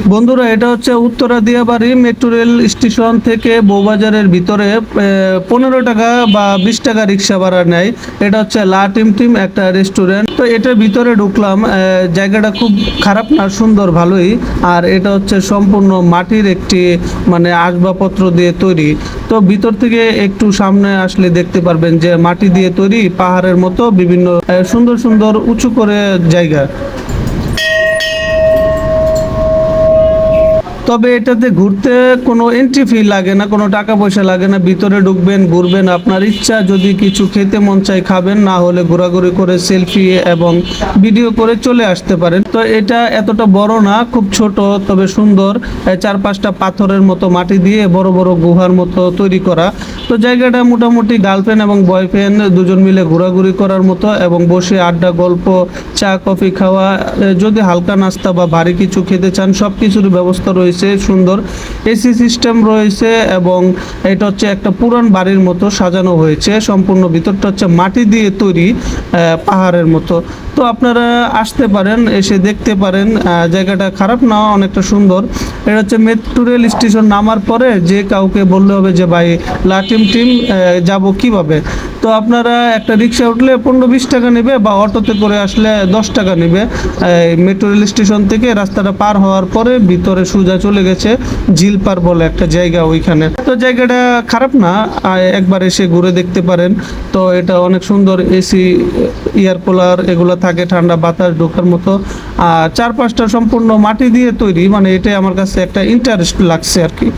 বন্ধুরা, এটা হচ্ছে Uttara Diabari metro rail station থেকে বউবাজারের ভিতরে 15 টাকা বা 20 টাকা রিক্সা ভাড়া নেয়। এটা হচ্ছে লা টিম টিম একটা রেস্টুরেন্ট। তো এটার ভিতরে ঢুকলাম, জায়গাটা খুব খারাপ না, সুন্দর, ভালোই। আর এটা হচ্ছে সম্পূর্ণ মাটির একটি মানে আসবাবপত্র দিয়ে তৈরি। তো ভিতর থেকে একটু সামনে আসলে দেখতে পারবেন যে মাটি দিয়ে তৈরি, পাহাড়ের মতো বিভিন্ন সুন্দর সুন্দর উঁচু করে জায়গা। তবে এটাতে ঘুরতে কোনো এন্ট্রি ফি লাগে না, কোনো টাকা পয়সা লাগে না। ভিতরে ঢুকবেন, ঘুরবেন, আপনার ইচ্ছা, যদি কিছু খেতে মন চায় খাবেন, না হলে ঘোরাঘুরি করে সেলফি এবং ভিডিও করে চলে আসতে পারেন। তো এটা এতটা বড় না, খুব ছোট তবে সুন্দর। 4-5টা পাথরের মতো মাটি দিয়ে বড় বড় গুহার মতো তৈরি করা। তো জায়গাটা মোটামুটি গার্লফ্রেন্ড এবং বয়ফ্রেন্ড দুজন মিলে ঘোরাঘুরি করার মতো, এবং বসে আড্ডা, গল্প, চা কফি খাওয়া, যদি হালকা নাস্তা বা ভারী কিছু খেতে চান সব কিছুর ব্যবস্থা রয়েছে। সুন্দর এসি সিস্টেম রয়েছে, এবং এটা হচ্ছে একটা পুরান বাড়ির মতো সাজানো হয়েছে। সম্পূর্ণ ভিতরটা হচ্ছে মাটি দিয়ে তৈরি, পাহাড়ের মতো। তো আপনারা আসতে পারেন, এসে দেখতে পারেন। জায়গাটা খারাপ না, অনেকটা সুন্দর। এটা হচ্ছে মেট্রো রেল স্টেশন নামার পরে যে কাউকে বললে হবে যে ভাই লা টিম টিম যাব কিভাবে। তো আপনারা একটা রিক্সা উঠলে 15-20 টাকা নেবে, বা অটোতে করে আসলে 10 টাকা নেবে। মেট্রো রেল স্টেশন থেকে রাস্তাটা পার হওয়ার পরে ভিতরে সোজা চলে গেছে ঝিলপার বলে একটা জায়গা, ওইখানে। তো জায়গাটা খারাপ না, একবার এসে ঘুরে দেখতে পারেন। তো এটা অনেক সুন্দর, এসি, এয়ার কুলার এগুলো থাকে, ঠান্ডা বাতাস ঢোকার মতো। আর চারপাশটা সম্পূর্ণ মাটি দিয়ে তৈরি, মানে এটাই আমার কাছে একটা ইন্টারেস্ট লাগছে আর কি।